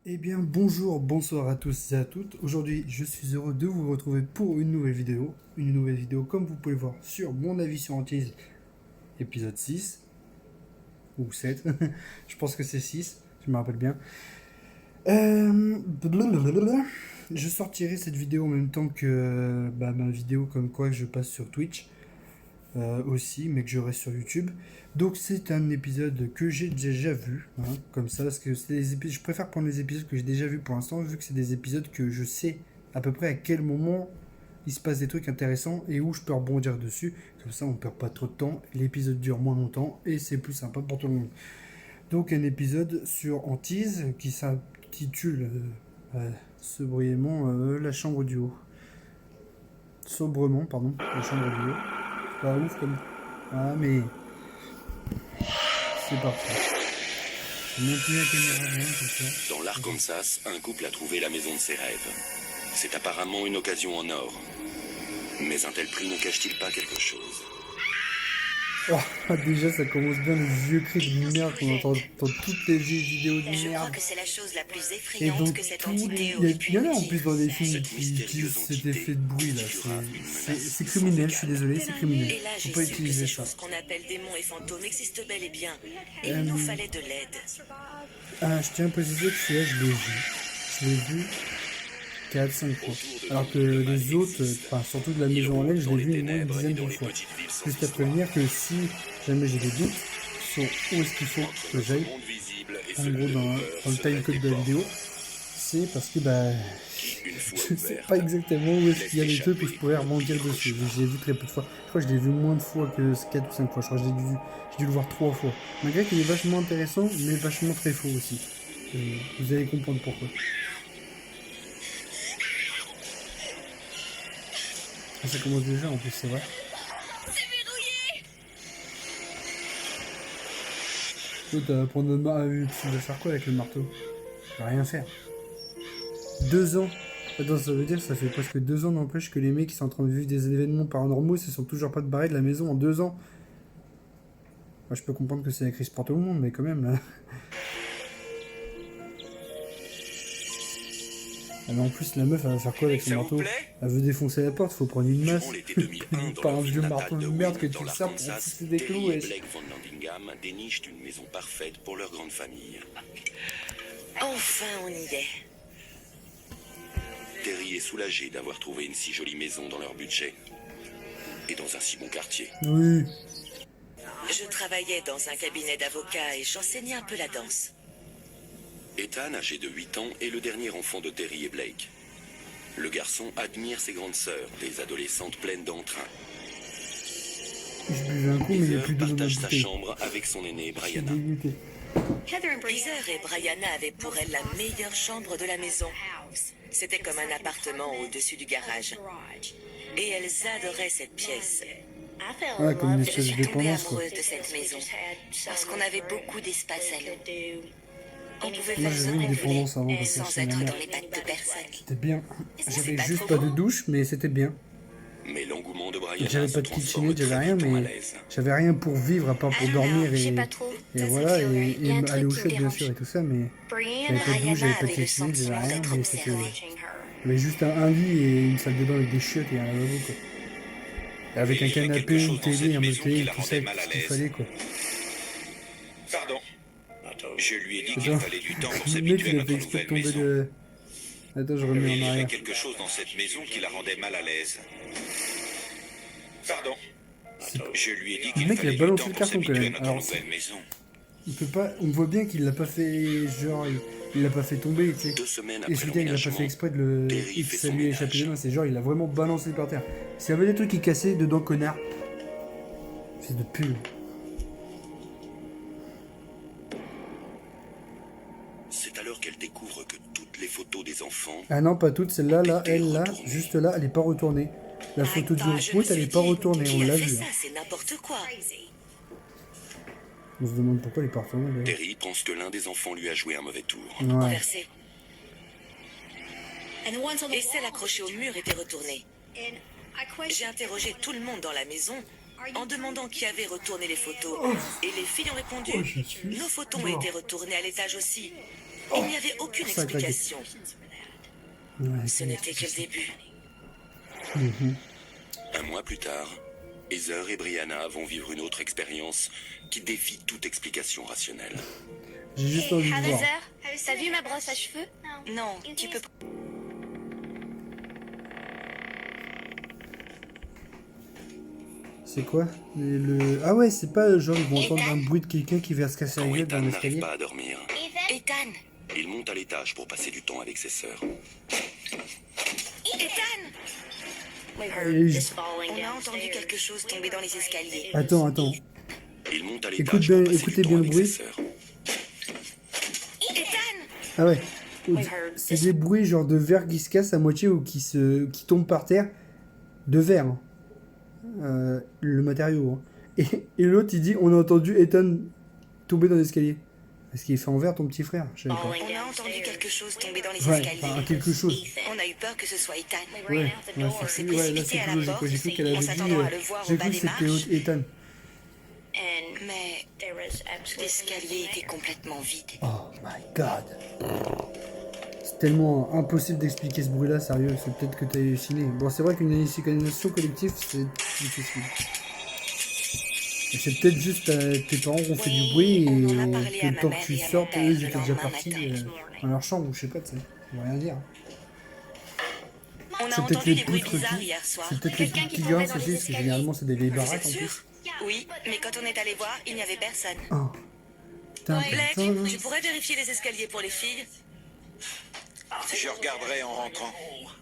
Eh bien, bonjour, bonsoir à tous et à toutes. Aujourd'hui, je suis heureux de vous retrouver pour une nouvelle vidéo. Une nouvelle vidéo, comme vous pouvez le voir, sur mon avis sur Antise, épisode 6 ou 7. Je pense que c'est 6, je me rappelle bien. Blablabla. Je sortirai cette vidéo en même temps que ma vidéo comme quoi je passe sur Twitch. Aussi, mais que j'aurai sur YouTube. Donc c'est un épisode que j'ai déjà vu, hein, comme ça, parce que c'est des épisodes, je préfère prendre les épisodes que j'ai déjà vus pour l'instant, vu que c'est des épisodes que je sais à peu près à quel moment il se passe des trucs intéressants et où je peux rebondir dessus. Comme ça, on perd pas trop de temps, l'épisode dure moins longtemps et c'est plus sympa pour tout le monde. Donc un épisode sur Antise qui s'intitule sobrement La chambre du haut. Sobrement, pardon, La chambre du haut. Pas ouf comme... Ah mais c'est parti. Monter la caméra bien comme ça. Dans l'Arkansas, un couple a trouvé la maison de ses rêves. C'est apparemment une occasion en or. Mais un tel prix ne cache-t-il pas quelque chose? Oh, déjà ça commence bien le vieux cri de merde qu'on entend dans toutes les vieilles vidéos de Je crois merde. que c'est la chose la plus Et dans effrayante que cette tous entité les... aurait Il pu y en nous a en dire. plus dans des films Cette qui mystérieuse utilisent cet entité effet de bruit là. constituera une menace C'est criminel, je suis désolé, c'est criminel. Et là, Faut j'ai pas su que utiliser ces ça. choses qu'on appelle démons et fantômes existent bel et bien. Et il nous fallait de l'aide. Je tiens à préciser que celui-là je l'ai vu. Je l'ai vu 4-5 fois. Alors que les autres, enfin surtout de la maison en laine, je l'ai vu au moins une dizaine de fois. Juste à prévenir que si jamais j'ai des doutes sur où est-ce qu'il faut que j'aille, en gros dans le timecode de la vidéo, c'est parce que je sais pas exactement où est-ce qu'il y a des trucs où je pourrais rebondir dessus. J'ai vu très peu de fois. Je crois que je l'ai vu moins de fois que 4 ou 5 fois. Je crois que j'ai dû le voir 3 fois. Malgré qu'il est vachement intéressant, mais vachement très faux aussi. Vous allez comprendre pourquoi. Ah, ça commence déjà en plus, c'est vrai. Toi, t'as prendre le marteau. Tu vas faire quoi avec le marteau? Tu vas rien faire. 2 ans. Attends, ça veut dire ça fait presque 2 ans n'empêche que les mecs qui sont en train de vivre des événements paranormaux se sont toujours pas de barrer de la maison en 2 ans. Moi, je peux comprendre que c'est la crise pour tout le monde, mais quand même là. Ah, mais en plus, la meuf, elle va faire quoi avec son Ça vous marteau? plaît? Elle veut défoncer la porte, faut prendre une masse. Durant l'été 2001, dans Pas leur un ville vieux natale marteau de de merde que Wynne, tu dans te sers pour l'Arkansas, pousser des clous, Terry et wesh. Blake Van Landingham dénichent une maison parfaite pour leur grande famille. Enfin, on y est. Terry est soulagé d'avoir trouvé une si jolie maison dans leur budget et dans un si bon quartier. Oui. Je travaillais dans un cabinet d'avocats et j'enseignais un peu la danse. Ethan, âgé de 8 ans, est le dernier enfant de Terry et Blake. Le garçon admire ses grandes sœurs, des adolescentes pleines d'entrain. Je buvais un coup, mais il n'y a Heather plus d'eau dans ma partage sa bouteille. chambre avec son aînée Je suis Brianna. dégoûté. Heather et Brianna avaient pour elle la meilleure chambre de la maison. C'était comme un appartement au-dessus du garage. Et elles adoraient cette pièce. Ouais, comme une Je espèce suis de tombée dépendance, quoi. amoureuse de cette maison parce qu'on avait beaucoup d'espace à l'eau. On pouvait Moi, faire ce j'avais une qu'on voulait dépendance avant parce que sans c'est ma être mère. dans les pattes de personne. C'était bien. Ça, J'avais c'est pas juste trop pas de beau. douche, mais c'était bien. Mais l'engouement de Brianna J'avais se pas de transforme kitchenette, j'avais très rien, vite en mais malaise. j'avais rien pour vivre à part pour dormir Je sais et pas trop. et voilà et Il y a un aller truc aux qui me chiottes bien sûr et dérange. tout ça, mais Brianna, j'avais pas de douche, j'avais pas de avait le kitchenette, j'avais sentiment rien, d'être mais c'était observée. il y avait juste un lit et une salle de bain avec des chiottes et un lavabo, quoi. Et avec Mais un il y avait quelque canapé, chose une dans télé, cette un maison télé, qui la tout ça, rendait tout mal à ce qu'il l'aise. fallait, quoi. Pardon. Je lui ai dit qu'il Attends. fallait du temps pour Le mec, s'habituer il à a fait notre exprès de nouvelle tomber maison. de... Attends, je Mais remets il en y avait arrière. quelque chose dans cette maison qui la rendait mal à l'aise. Pardon. Je lui ai dit Le qu'il mec, il a fallait du balancé temps le pour carton, quand s'habituer à même. notre Alors, nouvelle maison. il peut pas... On voit bien qu'il l'a pas fait... Genre, il l'a pas fait tomber, tu sais. 2 semaines Et après ce gars, il a pas l'emménagement, fait exprès de le... Terry Et fait que ça son lui a échappé ménage. des mains. C'est genre, il a vraiment balancé par terre. S'il y avait des trucs qui cassaient, dedans, connard. C'est de pub. c'est alors qu'elle découvre que toutes les photos des enfants Ah non, pas toutes. Celle-là, là, elle, là, juste là, elle est pas retournée. La photo du Ah, je me reboot, elle suis est pas dit, retournée. qui On a l'a fait vu. ça, Hein. c'est n'importe quoi. On se demande pourquoi elle est pas retournée, d'ailleurs. Terry pense que l'un des enfants lui a joué un mauvais tour. Ouais. Renversée. Et celle accrochée au mur était retournée. J'ai interrogé tout le monde dans la maison en demandant qui avait retourné les photos. Et les filles ont répondu, Oh, je suis nos photos ont mort. été retournées à l'étage aussi. Il n'y avait aucune ça a craqué. explication. Ouais, Ce n'était que le début. Un mois plus tard, Heather et Brianna vont vivre une autre expérience qui défie toute explication rationnelle. j'ai juste envie de voir. T'as vu ma brosse à cheveux? Non, tu peux... C'est quoi Ah ouais, c'est pas genre ils vont entendre un bruit de quelqu'un qui va se casser la Quand gueule dans Ethan n'arrive l'escalier. pas à dormir, Ethan! il monte à l'étage pour passer du temps avec ses sœurs. Ethan! We Et heard je- this falling On a entendu downstairs. quelque chose tomber dans les escaliers. Attends. Il monte à Écoute l'étage bien- pour passer écoutez du bien temps le avec bruit. ses sœurs. Ethan! Ah ouais. We heard C'est this. des bruits genre de verre qui se casse à moitié ou qui tombe par terre. De verre. Hein. Le matériau. Hein. Et l'autre il dit on a entendu Ethan tomber dans l'escalier. Est-ce qu'il est fait en verre ton petit frère? Je savais pas. Falling On a entendu downstairs. quelque chose tomber dans les Ouais, escaliers. enfin, quelque chose. On a eu peur que ce soit Ethan. We ran Ouais, out the ouais, door. c'est s'est ouais, là précipité c'est à plus la logique. porte, Ouais, j'ai cru qu'elle en avait dit. s'attendant à le voir J'ai au cru bas que des c'était marches. Ethan. And Mais there was absolutely l'escalier nothing était complètement vide. Oh my god. C'est tellement impossible d'expliquer ce bruit-là, sérieux. C'est peut-être que t'as halluciné. Bon, c'est vrai qu'une hallucination collective, c'est difficile. Et c'est peut-être juste tes parents ont fait du bruit et on en a parlé que à le ma temps mère que tu et à mon sortes, père eux, ils le étaient déjà lendemain partis matin. dans leur chambre ou je sais pas, tu sais. On va rien dire. On a C'est peut-être entendu les des bruits poutres bizarres qui... hier soir. C'est peut-être les Quelqu'un poutres qui qui tombait grincent dans les aussi, parce que escaliers. généralement c'est des vieilles Vous baraques êtes en sûr? plus. Oui, mais quand on est allé voir, il n'y avait personne. Oh. Putain, Blake, putain. tu pourrais vérifier les escaliers pour les filles? Je regarderai en rentrant.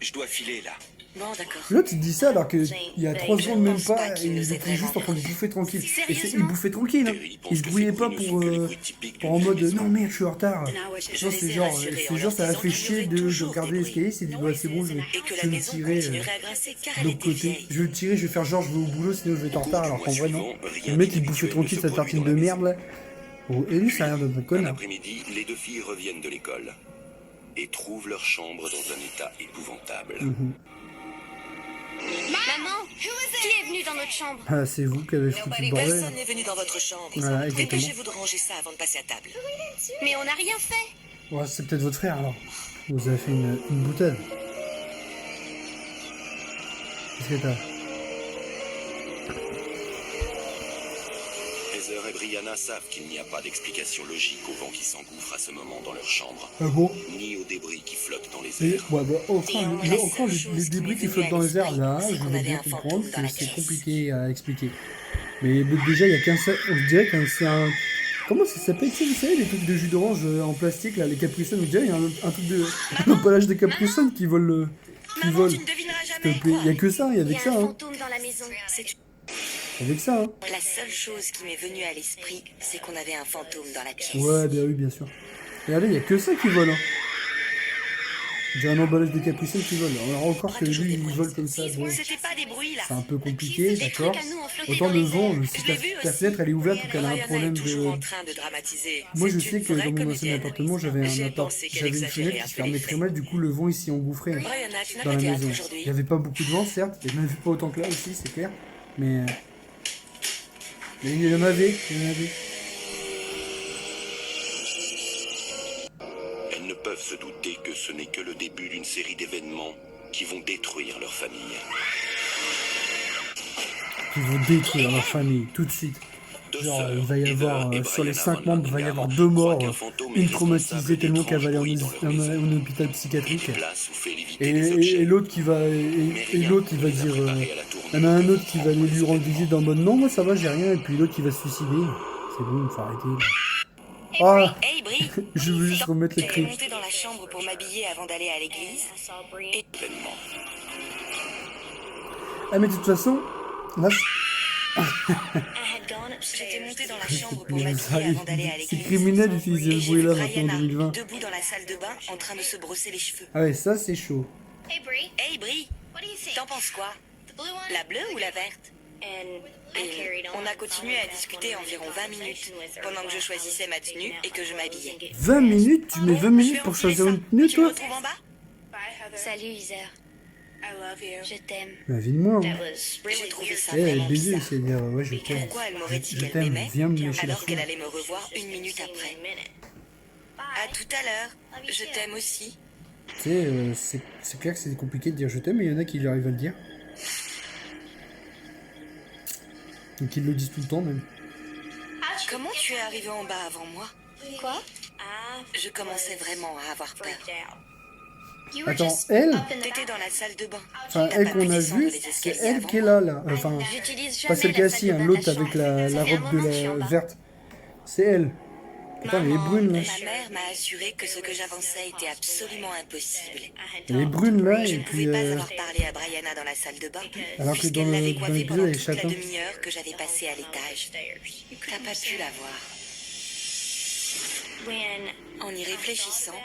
Je dois filer là. Bon, d'accord. L'autre il dit ça alors que il y a 3 Je secondes même pense pas, pas et qu'il nous il ait était juste en train de bouffer tranquille. Et il Sérieusement bouffait tranquille, hein. Terry pense Il se que grouillait ces pas bruits ne pour, sont que les bruits typiques pour en d'une mode maison. non merde je suis en retard. Je Non les c'est ai genre, rassurés en c'est leur genre ça a disant fait qu'il y chier aurait de toujours regarder des l'escalier, c'est dit bah c'est bon je Et que la vais me maison tirer continuerait à grincer car elle de était côté. vieille. Je vais le tirer, je vais faire genre je vais au boulot sinon je vais être en retard alors qu'en vrai non. Suivant, rien Le mec il bouffait d'inhabituel tranquille ne sa se tartine produit de dans la merde là. Oh, et lui ça a l'air d'être un Un connard. après-midi, les deux filles reviennent de l'école et trouvent leur chambre dans un état épouvantable. Maman, qui est venu dans notre chambre? Ah c'est vous qui avez foutu le bordel. Personne n'est venu dans votre chambre. Voilà, exactement. Dépêchez-vous de ranger ça avant de passer à table. Mais on n'a rien fait. Ouais, c'est peut-être votre frère alors. Vous avez fait une boutade. Qu'est-ce que t'as? Heather et Brianna savent qu'il n'y a pas d'explication logique au vent qui s'engouffre à ce moment dans leur chambre, Ah bon? ni aux débris qui flottent dans les Et airs. ouais, bah, La encore seule chose les qui débris m'est qui venue flottent à dans les airs, l'esprit, là, c'est je qu'on veux avait bien un comprendre fantôme dans que la c'est pièce. compliqué à expliquer. Mais déjà, il y a qu'un seul. Je dirais que c'est un. Comment ça s'appelle, tu sais, vous savez, les trucs de jus d'orange en plastique, là, les Capri Sun, vous dirait, il y a un truc de. Un emballage de Capri Sun qui vole le. Qui Maman, vole. tu ne devineras S'il jamais. te plaît. Il y a que ça, il y Il y avait que a ça, un hein. fantôme dans la maison. C'est Avec ça, hein. la seule chose qui m'est venue à l'esprit, c'est qu'on avait un fantôme dans la pièce. Ouais, bien oui, bien sûr. Regardez, il y a que ça qui vole, hein. J'ai un emballage de Capri Sun qui vole. Alors encore que lui, il vole comme ça, bon. C'était pas des bruits là. C'est un peu compliqué, Des d'accord. trucs à nous, on flottait Autant dans le les vent, airs. si Je l'ai vu ta aussi. fenêtre elle est ouverte ou qu'elle a un Brianna problème est toujours en de. train de dramatiser. Moi je C'est sais une que vraie dans mon ancien comédienne. appartement j'avais J'ai un pensé qu'elle j'avais une exagérait fenêtre un qui peu fermait les très faits. mal, du coup le vent il s'y engouffrait Brianna, tu n'as dans pas la théâtre maison. aujourd'hui. Il n'y avait pas beaucoup de vent certes, il n'y en avait pas autant que là aussi c'est clair, mais il y en avait, il y en avait. Elles ne peuvent se douter que ce n'est que le début d'une série d'événements qui vont détruire leur famille. Qui vont détruire leur famille tout de suite. Deux Genre sœurs, il va y Heather avoir et sur les Brianna 5 membres il va y Van avoir Lanningham 2 morts, croient qu'un fantôme est une responsable traumatisée tellement qu'elle va aller d'étranges bruits dans leur maison. en hôpital psychiatrique. Des places où fait léviter Et, des et objets. l'autre qui va et l'autre il va dire il y en a un autre qui va aller lui rendre visite en mode non moi ça va j'ai rien et puis l'autre qui va se suicider. C'est bon, il faut arrêter. Ah, Hey Brie, je veux juste remettre les t'es cris. montée dans la chambre pour m'habiller avant d'aller à l'église. I saw Bree. Événements. Ah mais de toute façon, là, I had gone J'étais upstairs. montée dans la chambre pour Mais m'habiller ça, avant d'aller à c'est l'église. criminel d'utiliser Et ce j'ai bruit vu là maintenant en Brianna 2020. debout dans la salle de bain en train de se brosser les cheveux. Ah ouais, ça c'est chaud. Hey Bree, Hey Brie, what do you think? t'en penses quoi? The blue one? La bleue ou la verte? And I carried on. On a continué à discuter environ 20 minutes pendant que je choisissais ma tenue et que je m'habillais. 20 minutes, tu mets 20 Je vais minutes pour enfiler choisir ça. une tenue Tu me toi? retrouves en bas? Salut Heather, je t'aime. Bah vite-moi. That Hein. was J'ai really trouvé weird. ça Eh, vraiment baiser, bizarre. c'est dire ouais je t'aime. Pourquoi elle m'aurait dit Je qu'elle t'aime, m'aimait viens me lécher la alors qu'elle foule. allait me revoir une minute après? À tout à l'heure. Je t'aime aussi. Tu sais, c'est clair que c'est compliqué de dire je t'aime, mais il y en a qui lui arrivent à le dire. Donc ils le disent tout le temps même. Comment tu es arrivé en bas avant moi? Quoi? Je commençais vraiment à avoir peur. You were Attends, just elle? up in the T'étais dans la salle de bain. Enfin, T'as elle pas qu'on pu a descendre vue, les c'est escaliers elle avant. qui est là. Enfin, J'utilise pas jamais celle qui est la assise, salle de hein, bain l'autre de la avec chambre. la Ça fait un robe de moment que je suis en la bas. verte. C'est elle. Attends, elle est brune là. Ma mère m'a assuré que ce que j'avançais était absolument impossible. Elle est brune là, Je et ne puis. pouvais pas avoir parlé à Brianna dans la salle de bain, Alors que dans puisqu'elle l'avait dans coiffée l'épisode, pendant elle est toute la châtain. demi-heure que j'avais passée à l'étage. T'as pas pu la voir. En y réfléchissant,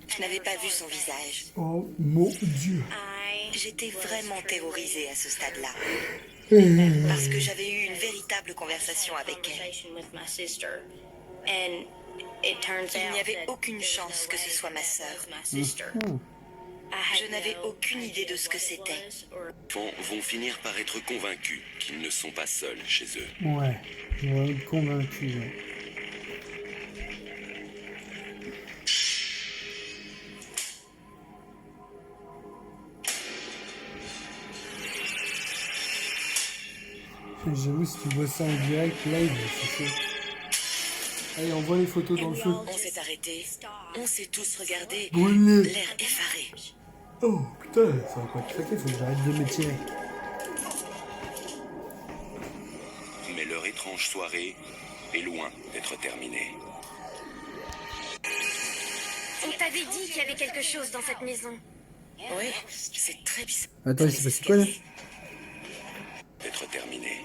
je n'avais pas vu son visage. Oh mon dieu. J'étais vraiment terrorisée à ce stade-là, parce que j'avais eu une véritable conversation avec elle. Il n'y avait aucune chance que ce soit ma sœur. Je n'avais aucune idée de ce que c'était. Les enfants vont finir par être convaincus qu'ils ne sont pas seuls chez eux. Ouais, je vais être convaincu. Ouais. J'avoue, si tu vois ça en direct, live, c'est chaud. Allez, on voit les photos dans le feu. On s'est arrêtés, on s'est tous regardés, Brûlé. l'air effaré. Oh putain, ça va pas te craquer, faut que j'arrête de m'étirer. Mais leur étrange soirée est loin d'être terminée. On t'avait dit qu'il y avait quelque chose dans cette maison. Oui, c'est très bizarre. Attends, il s'est passé quoi là? D'être terminée.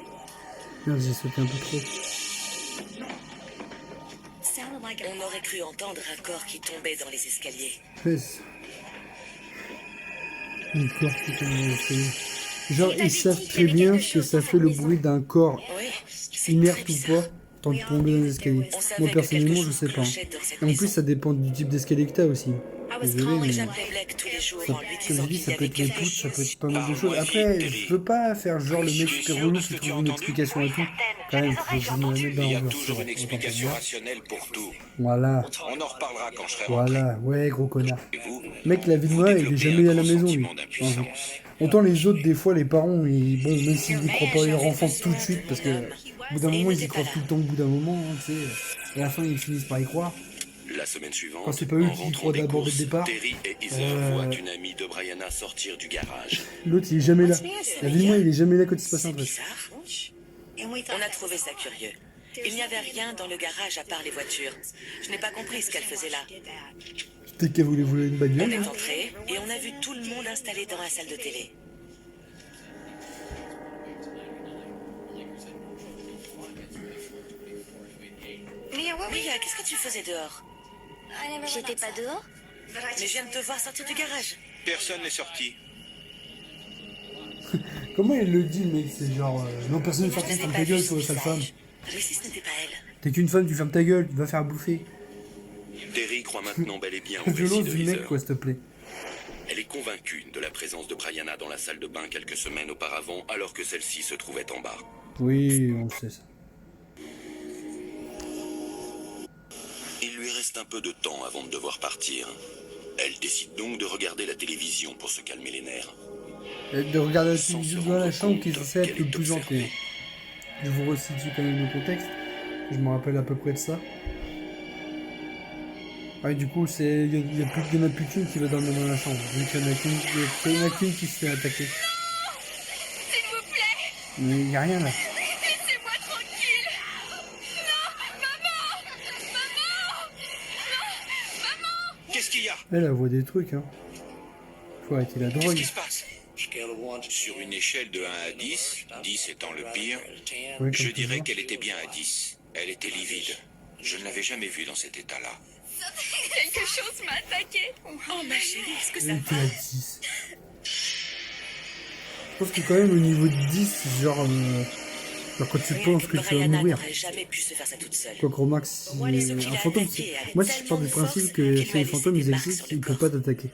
Merde, j'ai sauté un peu trop. On aurait cru entendre un corps qui tombait dans les escaliers. Fesse. Un corps qui tombe dans l'escalier. Genre, ils savent très bien que ça fait le bruit d'un corps Oui, c'est inerte très ou bizarre. pas, tant de tomber dans les escaliers. On savait Moi, que personnellement, quelque je chose sais pas. clochait dans cette Et en plus, maison. ça dépend du type d'escalier que t'as aussi. Désolé, mais... J'appelais Blake tous les jours Ça, en lui comme disant je dis, qu'il ça y peut avait être les quelque poutres, ça peut chose. être pas mal de choses. Après, je veux pas faire genre le mec super relou qui trouve une explication à tout. Quand même, faut que je me la mette dans Il y a l'ambiance. toujours une Autant pour explication moi. rationnelle pour tout. Voilà, On en reparlera quand je serai rentré. voilà, ouais, gros connard. Et vous, Mec, la vie de vous moi, il est développez jamais un à la grand maison, lui. sentiment d'impuissance. Autant les autres, des fois, les parents, ils, bon, même s'ils y croient pas leur enfant tout de suite, parce que au bout d'un moment, ils y croient tout le temps, au bout d'un moment, hein, tu sais. À la fin, ils finissent par y croire. La semaine suivante, Quand c'est pas eux en qui rentrant croient des d'abord dès le courses, départ. Terry et Heather voient une amie de Brianna sortir du garage. L'autre, il est jamais là. La vie de moi, il est jamais là quand il se passe C'est un truc. bizarre. On a trouvé ça curieux. Il n'y avait rien dans le garage à part les voitures. Je n'ai pas compris ce qu'elle faisait là. Peut-être qu'elle voulait voler une On bagnole. est hein. entré et on a vu tout le monde installé dans la salle de télé. Mia, qu'est-ce que tu faisais dehors? J'étais pas dehors? Mais je viens de te voir sortir du garage. Personne n'est sorti. Comment elle le dit, mec? C'est genre, non, personne ne Je sorti, n'ai ferme pas ta vu gueule, son toi, sale femme. visage. Mais si ce n'était pas elle. T'es qu'une femme, tu fermes ta gueule, tu vas faire bouffer. Terry croit maintenant bel et bien au La récit violence de du mec, Heather. quoi, s'il te plaît. Elle est convaincue de la présence de Brianna dans la salle de bain quelques semaines auparavant, alors que celle-ci se trouvait en bas. Oui, on le sait ça. Il lui reste un peu de temps avant de devoir partir. Elle décide donc de regarder la télévision pour se calmer les nerfs. Et de regarder la Sans télévision se dans la rendre chambre compte qui est censée être qu'elle le est plus observée. hanté. Je vous resitue quand même le contexte. Je me rappelle à peu près de ça. Ah, et du coup, il y a plus qu'une qui va dormir dans la chambre. Vu qu'il y en a qu'une qui se fait attaquer. S'il vous plaît, Mais il n'y a rien là. laissez-moi tranquille. Qu'est-ce qu'il y a? Elle voit des trucs, hein. Faut arrêter la Qu'est-ce drogue. qui se passe? Sur une échelle de 1 à 10, 10 étant le pire, Oui, je comme dirais toujours. qu'elle était bien à 10. Elle était livide. Je ne l'avais jamais vue dans cet état-là. Quelque chose m'a attaqué. Oh ma chérie, est-ce que ça Elle va? était à 10. Je pense que quand même au niveau de 10, genre quand tu penses que tu vas Brianna mourir. n'aurait jamais pu se faire ça toute seule. Quoi qu'on remarque, si un fantôme, moi si je pars du principe que si les fantômes ils existent, ils peuvent pas t'attaquer.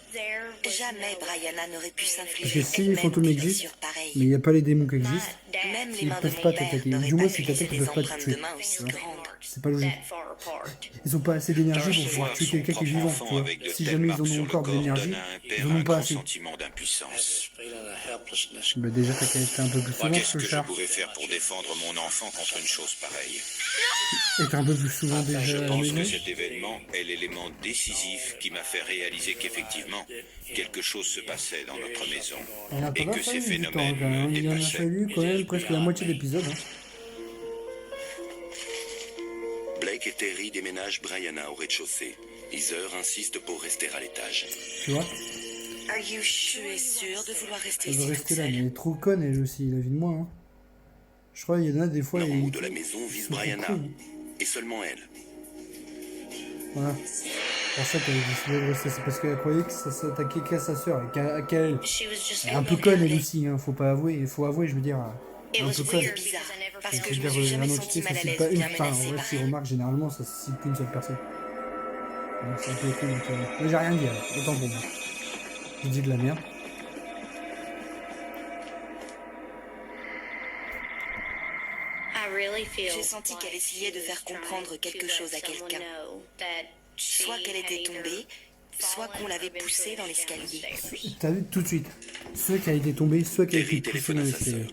Jamais Brianna n'aurait pu Parce s'infliger que si les elle-même fantômes des existent, blessures pareilles. mais il n'y a pas les démons qui existent, Même les ils mains de peuvent mon pas père t'attaquer. n'auraient Du moins, pas si pu t'attaquent, laisser ils des peuvent pas te empreintes tuer. de mains aussi Tu vois. grandes. C'est pas logique. Ils ont pas assez d'énergie pour pouvoir tuer quelqu'un qui est vivant, tu vois. Si jamais ils en ont encore de l'énergie, ils en ont pas assez. sentiment d'impuissance. Bah déjà, t'as qu'à être un peu plus souvent, Qu'est-ce ce que je char. pourrais faire pour défendre mon enfant contre une chose pareille? Être un peu plus souvent déjà Je à la pense maison. que cet événement est l'élément décisif qui m'a fait réaliser qu'effectivement, quelque chose se passait dans notre maison. Il a Et pas que ces fallu du temps, phénomènes quand même. me Il en a dépassaient. fallu quand même presque la moitié de l'épisode. Hein. Blake et Terry déménagent Brianna au rez-de-chaussée. Heather insiste pour rester à l'étage. Tu vois, Tu es sûr de vouloir rester elle veut ici toute rester là, mais seule? elle est trop conne elle aussi, la vie de moi. Hein. Je crois qu'il y en a des fois. L'en ils- haut de la maison vise sont Brianna. trop cons, hein. Et seulement elle. Voilà. C'est pour ça qu'elle a décidé de rester, c'est parce qu'elle croyait que ça s'attaquait qu'à sa sœur et qu'à elle. Elle est un peu conne elle aussi, hein. Faut pas avouer, faut avouer, je veux dire. Elle est un peu conne. C'est bizarre, parce Je que veux je me dire, suis jamais l'identité, sentie ça mal à cite l'aise, pas une. bien Enfin, en menacée vrai, par si elle. remarque, généralement, ça cite qu'une seule personne. Donc, c'est un peu con, donc, mais j'ai rien dit, alors. Autant pour moi. Je dis de la merde. J'ai senti qu'elle essayait de faire comprendre quelque chose à quelqu'un. Soit qu'elle était tombée, soit qu'on l'avait poussée dans l'escalier. T'as vu tout de suite. Soit qu'elle était tombée, soit qu'elle Terry était poussée téléphone dans à sa l'escalier. sœur.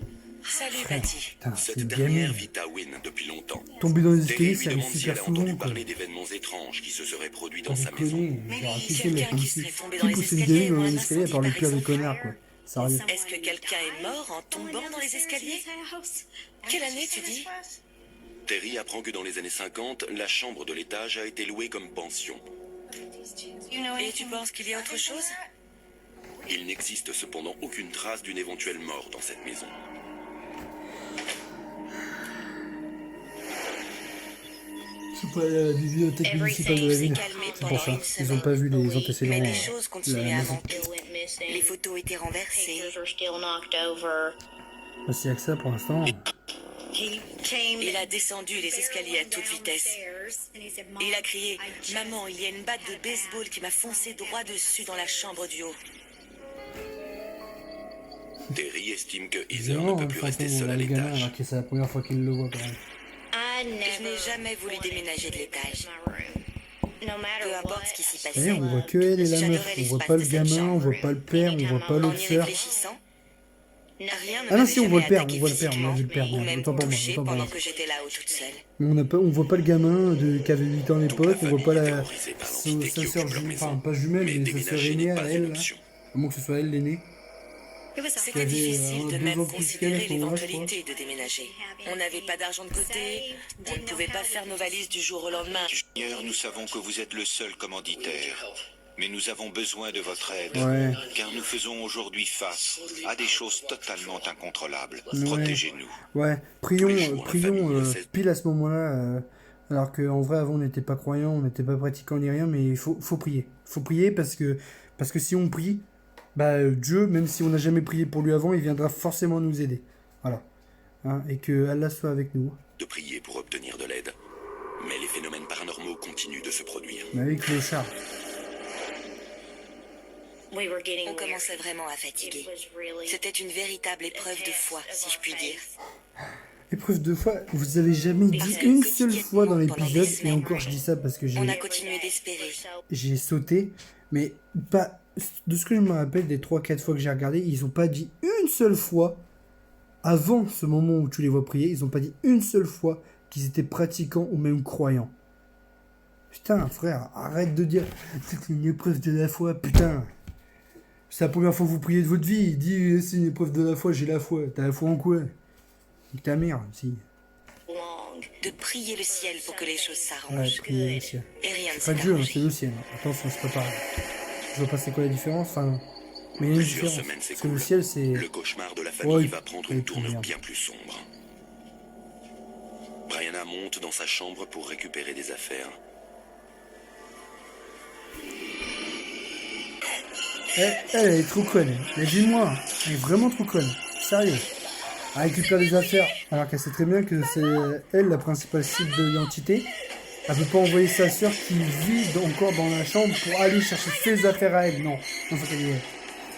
Salut Frère, Patty. putain, c'est Cette une dernière gamine. vit à Wynne depuis longtemps. Tomber dans les Terry escaliers, lui ça arrive demande si super elle a entendu souvent, quoi. parler d'événements étranges qui se seraient produits dans T'as sa maison. déconné. Mais Genre, oui, qui c'est, quelqu'un mec, qui serait tombé dans qui les pousse une escaliers gamine dans ou les un escaliers à part le incendie, pire par des exemple. connards, quoi. Sérieux. Est-ce que quelqu'un est mort en tombant dans les escaliers? Quelle année tu dis? Terry apprend que dans les années 50, la chambre de l'étage a été louée comme pension. Et tu penses qu'il y a autre chose? Il n'existe cependant aucune trace d'une éventuelle mort dans cette maison. C'est pas la bibliothèque municipale de la Tout s'est ville. calmé C'est pour pendant ça. une Ils ont semaine. pas vu les Mais antécédents. les choses continuaient à maison. manquer. Les photos étaient renversées. Bah, s'il y a que ça pour l'instant. Il a descendu les escaliers à toute vitesse. Il a crié « Maman, il y a une batte de baseball qui m'a foncé droit dessus dans la chambre du haut. Terry estime que C'est Heather ne marrant, peut hein, plus de toute rester façon, seule à le gamin, l'étage. alors que c'est la première fois qu'il le voit quand même. Je n'ai jamais voulu déménager de l'étage. Peu importe ce qui s'y passait. D'ailleurs, on voit que elle et la meuf. J'adorais On voit l'espace pas de le cette gamin, chambre. on voit pas le père, on voit pas En l'autre y sœur. réfléchissant, rien ne Ah non, m'avait si, on voit le jamais père, attaqué on voit le père, on a physiquement, vu le père, ou bien, même autant pour moi, touché autant pour pendant moi. que j'étais là-haut toute seule. Mais on voit pas le gamin qui avait 8 ans à l'époque, on voit pas la, terrorisée par l'entité sa qui sœur, occupe leur maison. enfin pas jumelle, Mais mais sa sœur déménager aînée n'est à pas elle, une là. option. À moins que ce soit elle l'aînée. C'était avait, difficile de deux même ans plus qu'elle à considérer ce moment-là, je l'éventualité de déménager. On n'avait pas d'argent de côté, on ne pouvait pas faire nos valises du jour au lendemain. Junior, nous savons que vous êtes le seul commanditaire. Mais nous avons besoin de votre aide. Ouais. Car nous faisons aujourd'hui face à des choses totalement incontrôlables. Ouais. Protégez-nous. Ouais, Tous les jours, la prions famille essaie- pile à ce moment-là, alors qu'en vrai avant on n'était pas croyants, on n'était pas pratiquants ni rien, mais il faut prier. Faut prier parce que si on prie, bah Dieu, même si on n'a jamais prié pour lui avant, il viendra forcément nous aider. Voilà. Hein, et que Allah soit avec nous. De prier pour obtenir de l'aide. Mais les phénomènes paranormaux continuent de se produire. Mais avec le char. On commençait vraiment à fatiguer. C'était une véritable épreuve de foi, si je puis dire. Épreuve de foi, vous avez jamais dit Parce que une seule fois dans quotidiennement, pendant l'épisode, des et semaines, encore je dis ça parce que On a continué d'espérer. j'ai sauté, mais pas de ce que je me rappelle des 3-4 fois que j'ai regardé, ils ont pas dit une seule fois, avant ce moment où tu les vois prier, ils ont pas dit une seule fois qu'ils étaient pratiquants ou même croyants. Putain, frère, arrête de dire c'est une épreuve de la foi, putain. C'est la première fois que vous priez de votre vie, il dit c'est une épreuve de la foi, j'ai la foi. T'as la foi en quoi? Nique ta mère, si. De prier le ciel pour que les choses Ouais, s'arrangent. priez le ciel. Et rien ne Pas s'est Dieu, hein, arrangé. c'est le ciel. Attention, c'est pas pareil. Je vois pas c'est quoi la différence, enfin... Mais il y a une Plusieurs différence. semaines Parce que s'écoulent. le ciel, c'est... Le cauchemar de la famille Ouais, va prendre ouais, une tournure merde. bien plus sombre. Brianna monte dans sa chambre pour récupérer des affaires. Elle est trop conne. Mais dis-moi, elle est vraiment trop conne. Sérieux. Elle récupère des affaires, alors qu'elle sait très bien que c'est elle la principale cible de l'identité. Elle peut pas envoyer sa sœur qui vit encore dans la chambre pour aller chercher ses affaires à elle. Non, non, faut qu'elle y aille.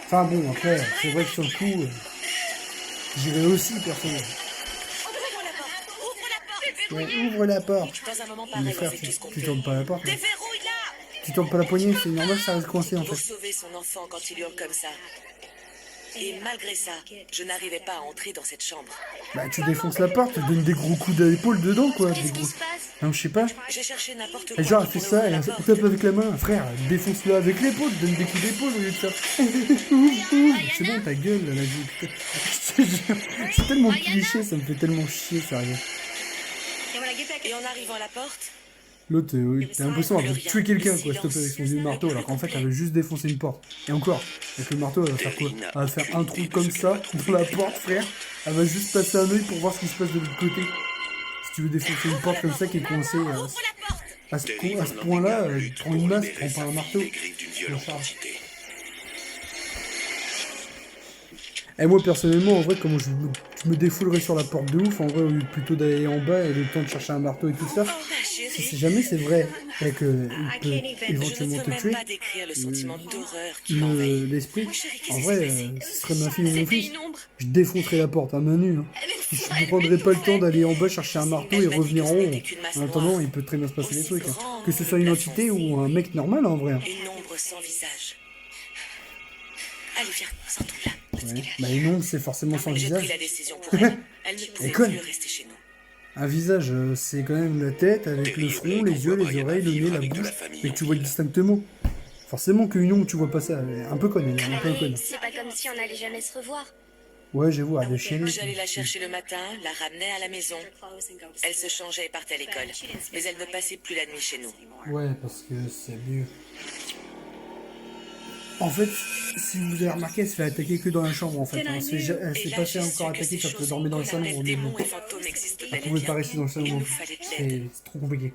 Enfin bon, après, c'est vrai que sur le coup, j'irai aussi, personnellement. Ouvre la porte! Ouvre la porte! Ouais, ouvre la porte. Dans un moment Mais pareil, on frère, fait tout ce qu'on tu peut. tournes pas la porte. Là. Déverrouille-la! Tu tournes pas la poignée, c'est normal, ça reste coincé en Pour fait. sauver son enfant quand il hurle comme ça. Et malgré ça, je n'arrivais pas à entrer dans cette chambre. Bah tu défonces la porte, tu donnes des gros coups d'épaule dedans quoi. Des Qu'est-ce qui gros... se passe? Non, je sais pas. J'ai cherché n'importe Et quoi. genre, elle qui fait pourrait ça, ouvrir elle la porte. tape avec la main. Frère, défonce-le avec l'épaule, donne des coups d'épaule au lieu de ça. C'est bon, ta gueule, la vie. Putain. Je te jure, c'est tellement cliché, ça me fait tellement chier, sérieux. Et en arrivant à la porte, L'autre, t'as l'impression d'avoir tué quelqu'un, quoi, s'il te plaît, avec son vieux marteau, alors qu'en fait, elle veut juste défoncer une porte. Et encore, avec le marteau, elle va faire quoi? Elle va faire un trou comme ça, dans la porte, frère. Elle va juste passer un œil pour voir ce qui se passe de l'autre côté. Si tu veux défoncer une porte comme ça qui est coincée, à ce point-là, prends une masse, prends pas un marteau. Des griffes d'une violente Charge. entité. Et moi personnellement, en vrai, comment je me défoulerais sur la porte de ouf, en vrai, au lieu plutôt d'aller en bas et le temps de chercher un marteau et tout ça. Si jamais c'est vrai et qu'il peut je éventuellement ne te peux tuer, même pas décrire le sentiment d'horreur qui m'envahit. l'esprit, qu'est-ce en qui vrai, s'est passé? ce serait ma fille ou mon C'était fils, une ombre. je défoncerais la porte à main nue. Hein. Je ne prendrais pas le temps d'aller en bas chercher un marteau et revenir en haut. En attendant, il peut très bien se passer des trucs. Hein. Que ce soit une entité ou un mec normal, en vrai. Hein. Une ombre sans visage. Allez, viens, sortons de là. Ouais. Bah une ombre, c'est forcément sans J'ai pris visage. la décision pour elle. Elle ne pouvait conne. plus rester chez nous. Un visage, c'est quand même la tête avec le front, les yeux, les oreilles, le nez, la bouche, et que tu vois distinctement. Forcément qu'une ombre, tu vois pas ça. Elle est un peu conne, elle est un peu conne. C'est pas comme si on allait jamais se revoir. Ouais, j'avoue, elle est chienée. J'allais la chercher le matin, la ramenais à la maison. Elle se changeait et partait à l'école. Mais elle ne passait plus la nuit chez nous. Ouais, parce que c'est mieux. En fait, si vous avez remarqué, elle se fait attaquer que dans la chambre, en fait. Elle s'est pas fait encore attaquer quand elle dormait dans le salon. Les démons et fantômes existent Elle bel et pouvait bien. pas rester dans le salon Il non nous plus. fallait de l'aide. C'est trop compliqué.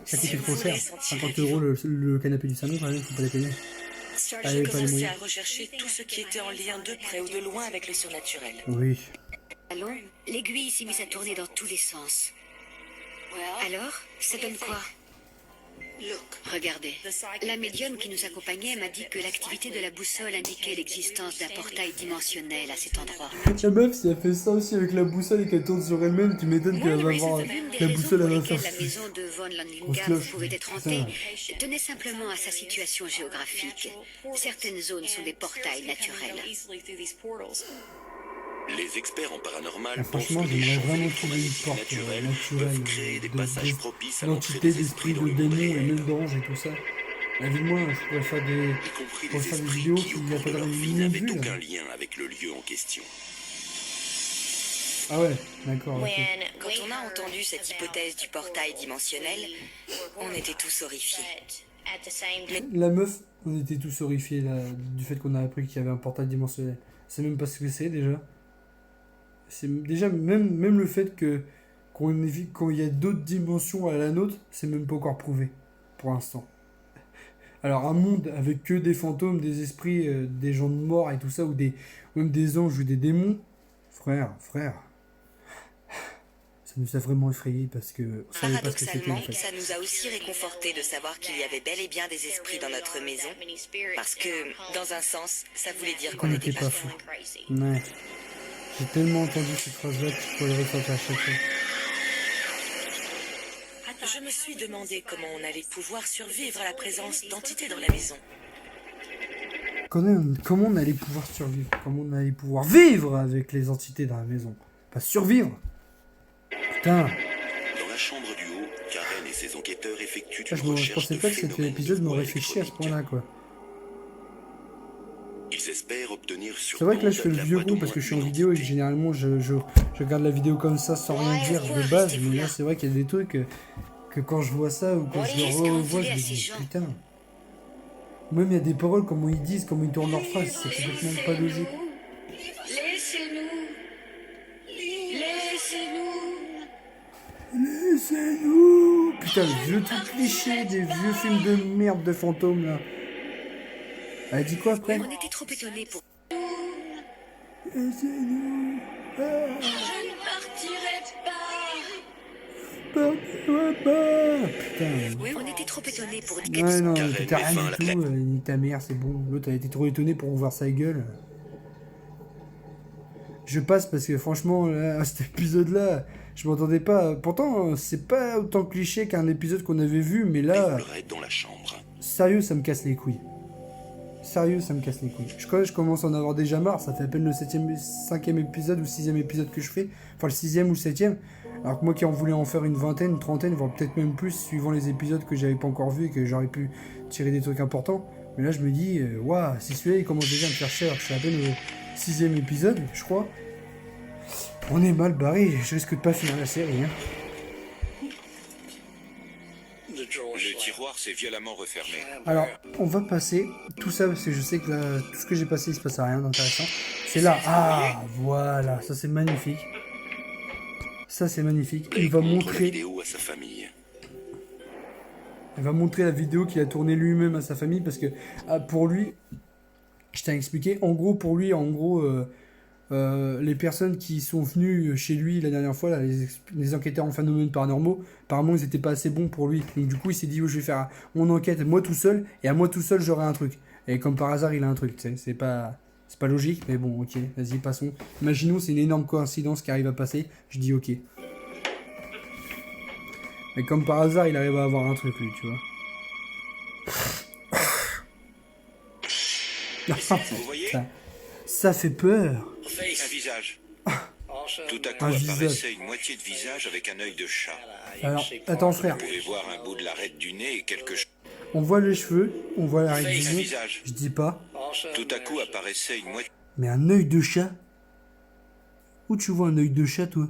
Ça Si coûtait vous trop cher. voulez sentir 50 € le canapé du salon, quand même, faut pas déconner. J'ai Allez, pas les commencé moyens. à rechercher tout ce qui était en lien de près ou de loin avec le surnaturel. Oui. Allons, l'aiguille s'est mise à tourner dans tous les sens. Alors, ça donne quoi? Regardez, la médium qui nous accompagnait m'a dit que l'activité de la boussole indiquait l'existence d'un portail dimensionnel à cet endroit. La meuf, si elle fait ça aussi avec la boussole et qu'elle tourne sur elle-même, tu m'étonnes qu'elle va avoir L'une des la raisons boussole, pour elle va lesquelles faire. la maison de Von Grosse Langengarten cloche. pouvait être Putain. hantée tenait simplement à sa situation géographique. Certaines zones sont des portails naturels. Les experts en paranormal Ah, pensent franchement, que les j'aimerais champs vraiment trouver une électromagnétiques porte naturels naturelle peuvent créer des passages propices à l'entrée d'entités, des esprits d'esprits, dans de le monde démons et réel, même d'anges et tout ça. Évidemment, je pourrais faire des, y compris pour les faire des esprits vidéos qui, qui au n'y a cours pas de de leur vie, vue, n'avaient là. aucun lien avec le lieu en question. Ah ouais, d'accord. ok. Quand on a entendu cette hypothèse du portail dimensionnel, on était tous horrifiés. La meuf, on était tous horrifiés là, du fait qu'on a appris qu'il y avait un portail dimensionnel. C'est même pas ce que c'est déjà. C'est déjà même le fait que quand il y a d'autres dimensions à la nôtre, c'est même pas encore prouvé pour l'instant. Alors un monde avec que des fantômes, des esprits, des gens de morts et tout ça, ou même des anges ou des démons, frère, ça nous a vraiment effrayés parce que on savait pas ce que c'était Paradoxalement, en fait. ça nous a aussi réconfortés de savoir qu'il y avait bel et bien des esprits dans notre maison, parce que, dans un sens, ça voulait dire qu'on On n'était n'était pas pas fous. fous. Ouais. J'ai tellement entendu cette phrase-là que je pourrais le ressentir à chaque fois. Je me suis demandé comment on allait pouvoir survivre à la présence d'entités dans la maison. Comment on allait pouvoir survivre? Comment on allait pouvoir vivre avec les entités dans la maison? Pas survivre! Putain! Dans la chambre du haut, Karen et ses enquêteurs effectuent Ah, une je recherche pensais de pas que cet phénomènes épisode de m'aurait voix fait chier à ce point-là, quoi. Ils espèrent obtenir sur C'est vrai que là, je fais le la vieux voix coup d'au parce que je suis en moins une vidéo et que entité. généralement, je regarde la vidéo comme ça sans rien dire de base. Mais là, c'est vrai qu'il y a des trucs que quand je vois ça ou quand je le revois, je me dis putain. Même il y a des paroles, comment ils disent, comment ils tournent leurs phrases, c'est complètement pas logique. Laissez-nous! Putain, le vieux truc cliché des vieux films de merde de fantômes là. Elle dit quoi après? On était trop étonnés pour... Laissez-nous! Partez-moi pas! Putain. Oui, on était trop étonnés pour... Ouais, non, Karen t'étais met fin rien à la du tout, ni ta mère, c'est bon. L'autre a été trop étonné pour ouvrir sa gueule. Je passe parce que franchement, là, cet épisode-là, Je m'entendais pas. Pourtant, c'est pas autant cliché qu'un épisode qu'on avait vu, mais là, Éboulerait dans la chambre. sérieux, ça me casse les couilles. Sérieux, ça me casse les couilles. Je commence à en avoir déjà marre. Ça fait à peine le 5e épisode ou 6e épisode que je fais. Enfin, le 6e ou 7e. Alors que moi qui en voulais en faire une vingtaine, une trentaine, voire peut-être même plus, suivant les épisodes que j'avais pas encore vus et que j'aurais pu tirer des trucs importants. Mais là, je me dis, waouh, si celui-là il commence déjà à me faire cher, je suis à peine au 6e épisode, je crois. On est mal barré, je risque de pas finir la série. Hein. Le tiroir s'est violemment refermé. Alors, on va passer tout ça, parce que je sais que là, tout ce que j'ai passé, il se passe à rien d'intéressant. C'est là, ah, voilà, ça c'est magnifique. Ça c'est magnifique. Il Blake va montre la montrer... vidéo à sa famille. Il va montrer la vidéo qu'il a tournée lui-même à sa famille parce que pour lui, je t'ai expliqué, en gros pour lui, les personnes qui sont venues chez lui la dernière fois, là, les enquêteurs en phénomènes paranormaux, apparemment ils étaient pas assez bons pour lui. Donc du coup il s'est dit je vais faire mon enquête moi tout seul et à moi tout seul j'aurai un truc. Et comme par hasard il a un truc, tu sais, c'est pas logique mais bon ok, vas-y passons. Imaginons c'est une énorme coïncidence qui arrive à passer, je dis ok. Mais comme par hasard, il arrive à avoir un truc, lui, tu vois. Vous voyez? Ça fait peur. Un visage. Tout à coup Un visage. apparaissait une moitié de visage avec un œil de chat. Alors, attends, frère. Vous pouvez voir un bout de l'arête du nez et quelque chose. On voit les cheveux, on voit la Un révision. visage. Je dis pas. Tout à coup apparaissait une moitié. Mais un œil de chat? Où tu vois un œil de chat, toi?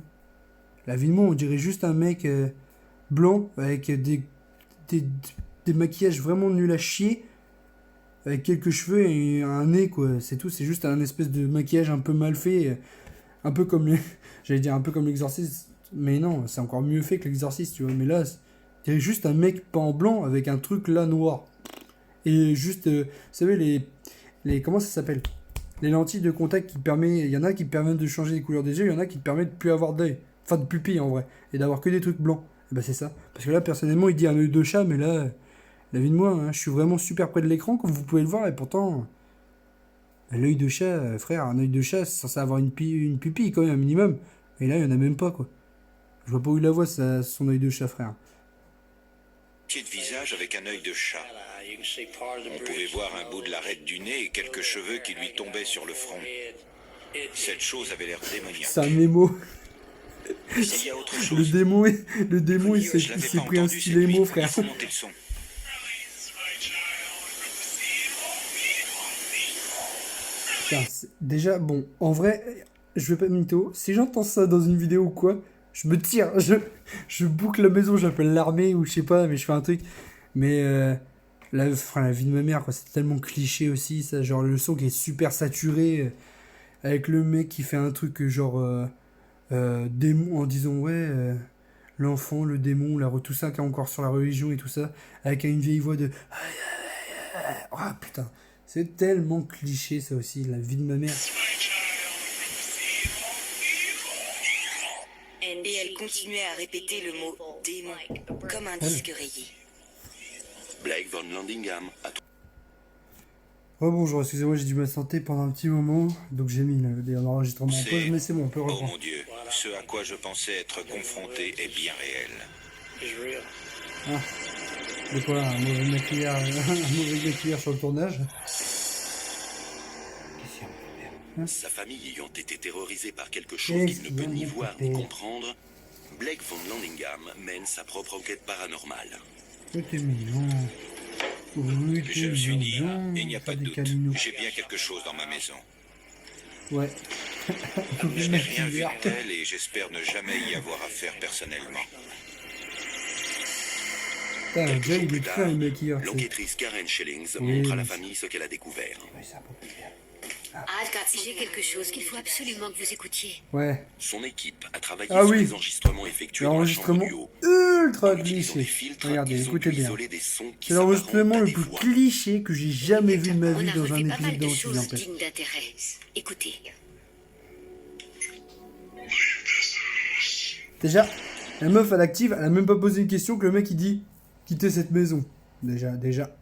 La vie de moi, on dirait juste un mec blanc avec des maquillages vraiment nuls à chier. Avec quelques cheveux et un nez, quoi. C'est tout, c'est juste un espèce de maquillage un peu mal fait. Un peu comme j'allais dire un peu comme l'exorciste. Mais non, c'est encore mieux fait que l'exorciste, tu vois. Mais là, c'est juste un mec peint en blanc avec un truc là noir. Et juste, vous savez, les comment ça s'appelle? Les lentilles de contact qui permettent... Il y en a qui permettent de changer les couleurs des yeux, il y en a qui te permettent de plus avoir d'œil. Enfin, de pupille, en vrai. Et d'avoir que des trucs blancs. Et bah c'est ça. Parce que là, personnellement, il dit un œil de chat, mais là... La vie de moi, hein, je suis vraiment super près de l'écran, comme vous pouvez le voir, et pourtant... L'œil de chat, frère, un œil de chat, c'est censé avoir une pupille, quand même, un minimum. Et là, il y en a même pas, quoi. Je vois pas où il la voit, son œil de chat, frère. De visage avec un œil de chat. On pouvait voir un bout de l'arête du nez et quelques cheveux qui lui tombaient sur le front. Cette chose avait l'air démoniaque. C'est un émo. S'il y a autre Le chose, démon, il je l'avais s'est pas pris un entendu, style cette nuit. émo, Il frère. faut monter le son. Putain, déjà, bon, en vrai, je vais pas mytho. Si j'entends ça dans une vidéo ou quoi, je me tire. Je boucle la maison, j'appelle l'armée ou je sais pas, mais je fais un truc. Mais la vie de ma mère, quoi, c'est tellement cliché aussi. Ça, genre le son qui est super saturé. Avec le mec qui fait un truc genre démon en disant ouais, l'enfant, le démon, tout ça qui est encore sur la religion et tout ça. Avec une vieille voix de. Oh putain. C'est tellement cliché ça aussi, la vie de ma mère. Et elle continuait à répéter le mot démon, comme un disque rayé. Blake von Landingham a Oh bonjour, excusez-moi, j'ai dû m'absenter pendant un petit moment, donc j'ai mis l'enregistrement en pause, mais c'est bon, on peut Oh reprendre. mon Dieu, ce à quoi je pensais être confronté est bien réel. Ah, de quoi, un mauvais maquillage sur le tournage. Sa famille ayant été terrorisée par quelque chose qu'il ne peut ni voir ni comprendre, Blake von Landingham mène sa propre enquête paranormale. Oui, t'es mignon. Oui, Je me suis dit, mignon. il n'y a pas de des doute, câlinous. j'ai bien quelque chose dans ma maison. Ouais. Je n'ai rien vu de tel et j'espère ne jamais y avoir affaire personnellement. Putain, Quelques déjà, jours il plus est tard, fin, le maquilleur. tu sais. l'enquêtrice Karen Schellings Oui, montre à la mais- famille ce qu'elle a découvert. J'ai quelque chose qu'il faut absolument que vous écoutiez. Ouais. Son équipe a travaillé Ah sur oui. les enregistrements effectués dans la chambre L'enregistrement du haut. ultra En utilisant des cliché. filtres, Regardez, ils ont écoutez pu bien. isoler des sons qui C'est l'enregistrement s'apparentent à le des plus voix. cliché que j'ai jamais vu de ma On vie a dans un relevé pas mal épisode de d'Anti choses Vampire. dignes d'intérêt. Écoutez. Déjà, la meuf elle active, elle a même pas posé une question que le mec il dit quitter cette maison. Déjà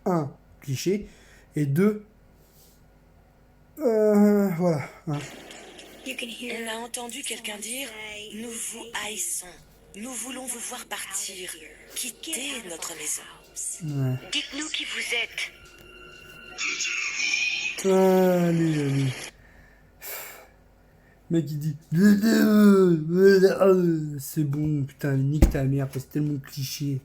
un cliché et deux voilà. Hein. On a entendu quelqu'un dire « Nous vous haïssons. Nous voulons vous voir partir. Quittez notre maison. » Ouais. Dites-nous qui vous êtes. Allez. Mec il dit c'est bon, putain, nique ta mère, c'est tellement cliché.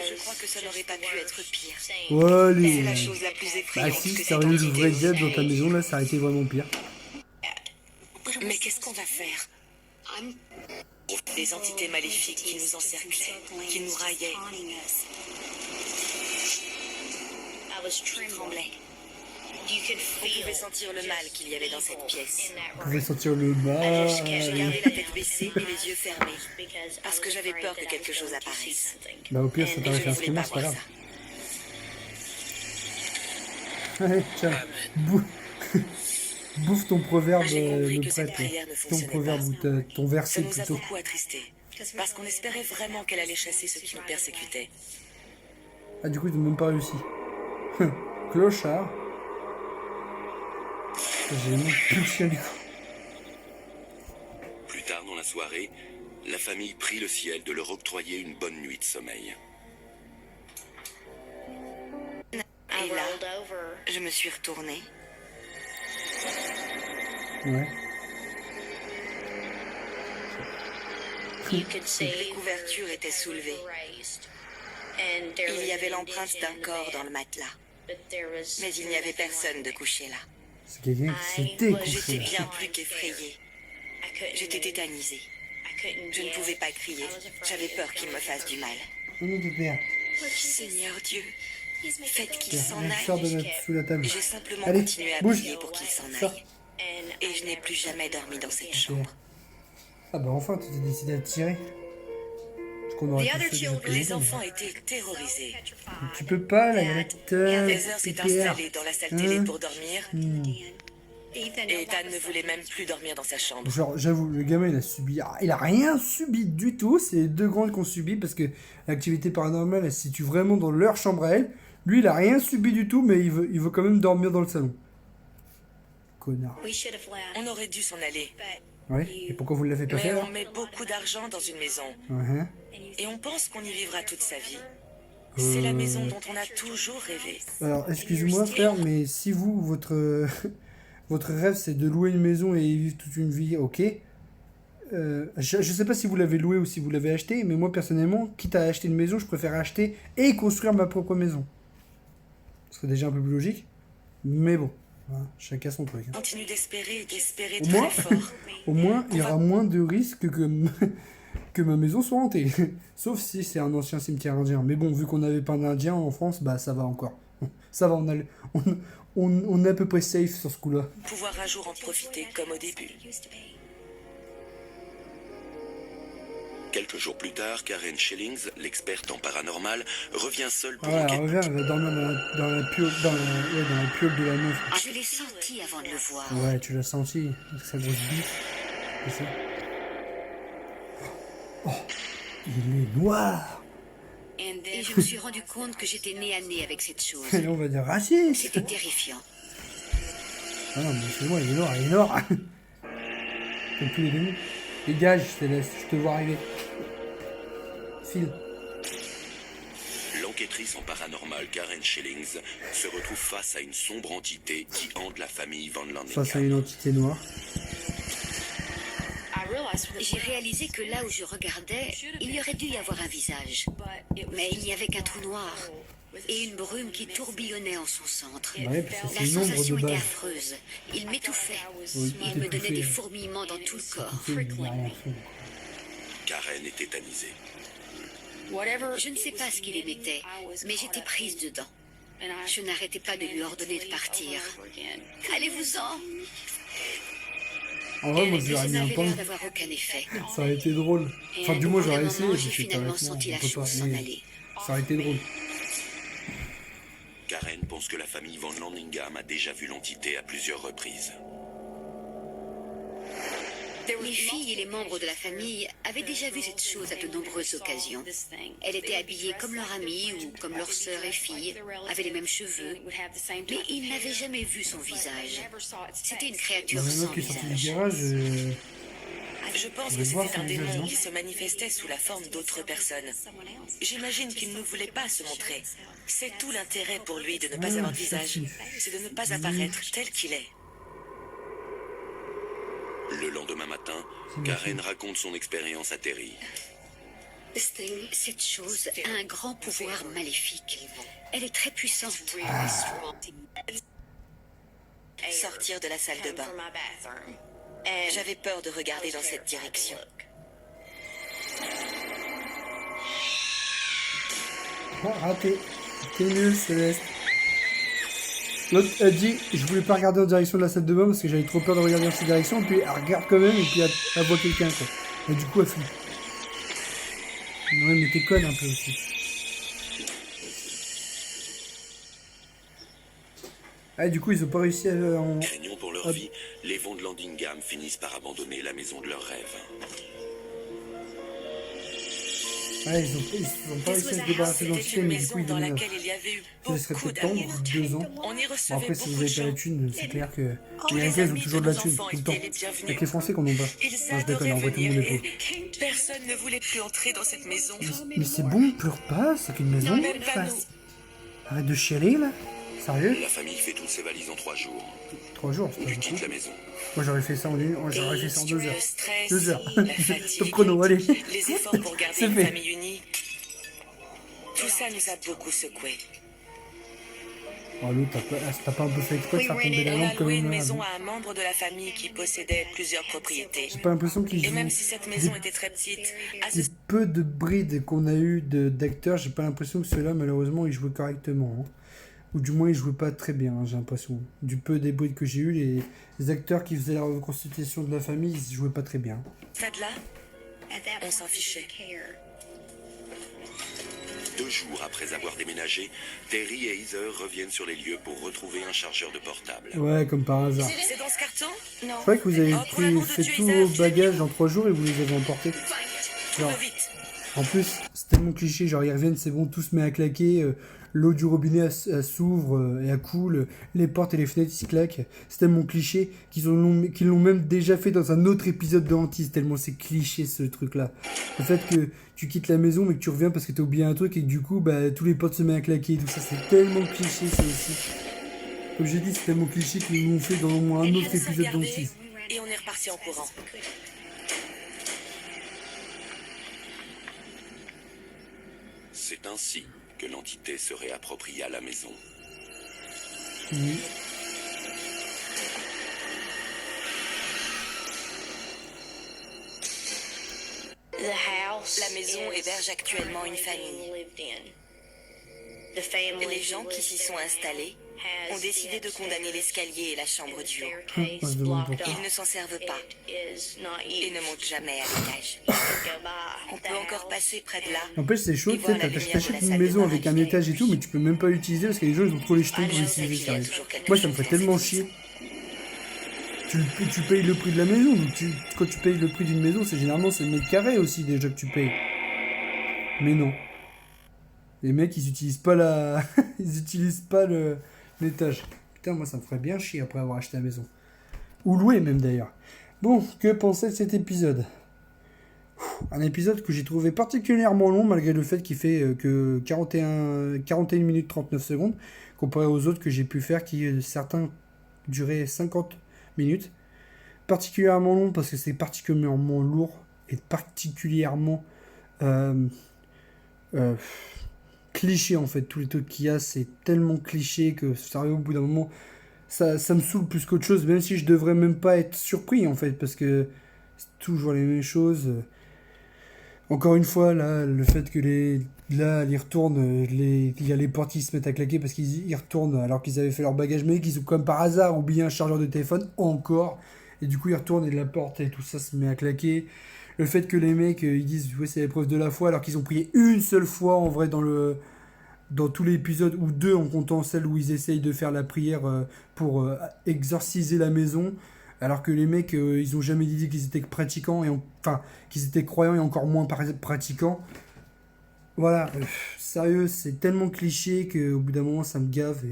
Je crois que ça n'aurait pas pu être pire. Ouais, C'est allez. la chose la plus Bah effrayante si, que si cette t'aurais eu le entité vrai ait Zed dans ta fait. maison, là, ça aurait été vraiment pire. Mais qu'est-ce qu'on va faire? Des entités maléfiques qui nous encerclaient, qui nous raillaient. Je tremblais. On pouvait sentir le mal qu'il y avait dans cette pièce. Vous pouvez sentir le mal. J'ai gardé la tête baissée et les yeux fermés, parce que j'avais peur que quelque chose apparaisse. Bah au pire, ça Et t'aurait je fait un ne voulais screamer, pas c'est pas voir grave. ça. Allez, tiens, bouffe ton proverbe, J'ai compris le que cette prêtre. prière ne Ton fonctionnait proverbe pas. ou ton Ça verset nous a plutôt. beaucoup attristés, parce qu'on espérait vraiment qu'elle allait chasser ceux qui nous persécutaient. Ah, du coup, ils n'ont même pas réussi. Clochard. J'ai mis plus le chien du coup. Plus tard dans la soirée, la famille prie le ciel de leur octroyer une bonne nuit de sommeil. Et là, je me suis retournée. Ouais. Les couvertures étaient soulevées. Il y avait l'empreinte d'un corps dans le matelas. Mais il n'y avait personne de couché là. C'est quelqu'un qui s'était J'étais couché. bien plus qu'effrayée. J'étais tétanisée. Je ne pouvais pas crier. J'avais peur qu'il me fasse du mal. Oh non, de père. Seigneur Dieu, faites qu'il s'en Sors de aille. sous la table. J'ai simplement Allez, continué à bouge. prier pour qu'il s'en Sors. aille. Et je n'ai plus jamais dormi dans cette chambre. Ah bah enfin, tu t'es décidé à tirer. Parce qu'on aurait pu faire des Les enfants étaient terrorisés. Tu peux pas, la galette. Heather s'est Pépère. installée dans la salle télé pour dormir. Hmm. Et Ethan ne voulait même plus dormir dans sa chambre. Genre, j'avoue, le gamin il a subi. Il a rien subi du tout. C'est les deux grandes qu'on subit parce que l'activité paranormale elle se situe vraiment dans leur chambre à elle. Lui il a rien subi du tout, mais il veut quand même dormir dans le salon. Connard. On aurait dû s'en aller. Ouais, et pourquoi vous ne l'avez pas fait Mais alors on met beaucoup d'argent dans une maison. Ouais. Et on pense qu'on y vivra toute sa vie. C'est la maison dont on a toujours rêvé. Alors, excuse-moi frère, mais si vous, votre rêve c'est de louer une maison et y vivre toute une vie, ok. Je sais pas si vous l'avez loué ou si vous l'avez acheté, mais moi personnellement, quitte à acheter une maison, je préfère acheter et construire ma propre maison. Ce serait déjà un peu plus logique, mais bon, voilà, chacun son truc. Hein. Continue d'espérer Au moins, très fort. au moins, il y aura moins de risques que ma maison soit hantée. Sauf si c'est un ancien cimetière indien. Mais bon, vu qu'on n'avait pas d'Indien en France, bah ça va encore. Ça va, on est à peu près safe sur ce coup-là. Pouvoir un jour en profiter comme au début. Quelques jours plus tard, Karen Schellings, l'experte en paranormal, revient seule pour Ah ouais, elle enquêter. revient, elle va dormir dans la piole de la meuf. Je l'ai senti avant de le voir. Ouais, tu l'as senti, avec sa grosse bite. Et ça. Oh, il est noir. Et je me suis rendu compte que j'étais nez à nez avec cette chose. Et là, on va dire raciste. C'était terrifiant. Ah non, mais excuse-moi, il est noir. Comme tous les démons. Dégage, je te laisse, je te vois arriver. File. L'enquêtrice en paranormal Karen Schellings se retrouve face à une sombre entité qui hante la famille Van Face à Lanningham. une entité noire. J'ai réalisé que là où je regardais, il y aurait dû y avoir un visage. Mais il n'y avait qu'un trou noir. Et une brume qui tourbillonnait en son centre. Bah ouais, parce que La c'est une ombre sensation de était base. affreuse. Il m'étouffait. Oui, Il me donnait des fourmillements dans tout le corps. Il n'y a rien fait. Karen est tétanisée. Je ne sais pas ce qu'il émettait, mais j'étais prise dedans. Je n'arrêtais pas de lui ordonner de partir. Allez-vous-en! En vrai, moi, je Et lui ça aurais mis un n'avait pan. l'air d'avoir aucun effet. Ça aurait été drôle. Enfin, du Au moins, bout d'un j'aurais essayé. moment, j'ai j'ai fait finalement carrément, senti on la peut pas, chose s'en mais aller. ça aurait été drôle. Karen pense que la famille Van Lanningham a déjà vu l'entité à plusieurs reprises. Les filles et les membres de la famille avaient déjà vu cette chose à de nombreuses occasions. Elle était habillée comme leur amie ou comme leurs sœurs et filles, avait les mêmes cheveux, mais ils n'avaient jamais vu son visage. C'était une créature Le sans mec qui est sorti du visage. garage, Je pense Je que vais voir c'était un son visage, démon non qui se manifestait sous la forme d'autres personnes. J'imagine qu'il ne voulait pas se montrer. C'est tout l'intérêt pour lui de ne pas avoir de visage. C'est de ne pas apparaître tel qu'il est. Le lendemain matin, Karen raconte son expérience à Terry. Cette chose a un grand pouvoir maléfique. Elle est très puissante. Sortir de la salle de bain. J'avais peur de regarder dans cette direction. oh, raté. T'es nul, Céleste. L'autre a dit, je voulais pas regarder en direction de la salle de bain parce que j'avais trop peur de regarder dans cette direction, et puis elle regarde quand même, et puis elle voit quelqu'un, quoi. Et du coup, elle flippe. Ouais, mais t'es conne un peu aussi. Ah, du coup, ils ont pas réussi à... Craignant pour leur Hop. vie, les Von de Landingham finissent par abandonner la maison de leurs rêves. Ouais, ils ont pas réussi à se débarrasser dans le C'était une système, mais du coup, maison ils dans déménagent. laquelle il y avait eu Ça laisserait beaucoup peut-être d'amour. tendre, 2 ans. On y Bon, recevait après, si vous beaucoup avez de pas la gens. thune, c'est clair que Tous les les Anglais ont amis toujours de de la nos thune, enfants tout le temps. étaient les bienvenus. Avec les Français qu'on en pas. Ils Non, je déconne, adoraient en vrai, tout le monde venir est et pauvre. personne ne voulait plus entrer dans cette maison. Mais c'est bon, pleure pas, c'est qu'une maison. Même pas Enfin, nous. arrête de chialer, là. Sérieux La famille fait toutes ses valises en 3 jours. 3 jours, c'est pas Je beaucoup. quitte la maison. Moi, j'aurais fait ça en 2 Le heures. stress, 2 heures. la fatigue, Top chrono, allez. les efforts pour garder C'est une fait. famille unie. Tout ça nous a beaucoup secoués. Oh, l'autre, t'as pas un peu fait exprès de faire tomber la On lampe a comme loué une une maison à un membre de la famille qui possédait plusieurs propriétés. J'ai pas l'impression qu'ils Et jouent. même si cette maison était très petite, à ce Les peu de brides qu'on a eu d'acteurs, j'ai pas l'impression que ceux-là, malheureusement, ils jouaient correctement. Hein. Ou du moins, ils jouaient pas très bien, hein, j'ai l'impression. Du peu des brides que j'ai eu, les acteurs qui faisaient la reconstitution de la famille, ils jouaient pas très bien. stade-là, on s'en fichait. 2 jours après avoir déménagé, Terry et Heather reviennent sur les lieux pour retrouver un chargeur de portable. Ouais, comme par hasard. C'est dans ce carton? Non. Je croyais que vous avez Oh, pour l'amour de fait Dieu, tous Heather, vos bagages en 3 jours et vous les avez emportés. Genre, Trouve vite. en plus, c'est tellement cliché, genre ils reviennent, c'est bon, tout se met à claquer, l'eau du robinet elle s'ouvre et elle coule, les portes et les fenêtres ils se claquent. C'est tellement cliché qu'ils l'ont même déjà fait dans un autre épisode de Hantise, tellement c'est cliché ce truc-là. Le fait que tu quittes la maison mais que tu reviens parce que t'as oublié un truc et que du coup, bah, tous les portes se mettent à claquer et tout ça, c'est tellement cliché ça aussi. Comme j'ai dit, c'est tellement cliché qu'ils l'ont fait dans au moins un autre On s'est épisode regardé d'Hantise. et on est reparti en courant. C'est ainsi que l'entité se réappropria la maison. Oui. La maison héberge actuellement une famille. Les gens qui s'y sont installés ont décidé de condamner l'escalier et la chambre du haut. On se demande pourquoi. Ils ne s'en servent pas et ne montent jamais à l'étage. On peut encore passer près de là. N'empêche, c'est chaud, Et tu sais, voilà la lumière de t'achètes la une salle maison de avec bain un allumée. étage et tout, mais tu peux même pas l'utiliser parce que les gens ils ont trop les jetons pour je l'utiliser, sais qu'il y a sérieux. toujours quelque Moi, ça me chose ferait dans tellement cette chier. Tu payes le prix de la maison, donc quand tu payes le prix d'une maison, c'est généralement c'est le mètre carré aussi déjà que tu payes. Mais non. Les mecs, ils utilisent pas ils utilisent pas l'étage. Putain, moi, ça me ferait bien chier après avoir acheté la maison. Ou louer même d'ailleurs. Bon, que penser de cet épisode ? Un épisode que j'ai trouvé particulièrement long, malgré le fait qu'il fait que 41 minutes 39 secondes, comparé aux autres que j'ai pu faire, qui certains duraient 50 minutes. Particulièrement long parce que c'est particulièrement lourd et particulièrement cliché en fait. Tous les trucs qu'il y a, c'est tellement cliché que sérieux, au bout d'un moment, ça me saoule plus qu'autre chose, même si je devrais même pas être surpris en fait, parce que c'est toujours les mêmes choses. Encore une fois, là, le fait que ils retournent, il y a les portes qui se mettent à claquer parce qu'ils retournent alors qu'ils avaient fait leur bagage, mais qu'ils ont comme par hasard oublié un chargeur de téléphone encore, et du coup ils retournent et la porte et tout ça se met à claquer. Le fait que les mecs ils disent ouais, c'est l'épreuve de la foi alors qu'ils ont prié une seule fois en vrai dans tout l'épisode, ou 2 en comptant celle où ils essayent de faire la prière pour exorciser la maison. Alors que les mecs, ils ont jamais dit qu'ils étaient pratiquants, enfin, qu'ils étaient croyants et encore moins pratiquants. Voilà, sérieux, c'est tellement cliché qu'au bout d'un moment, ça me gave.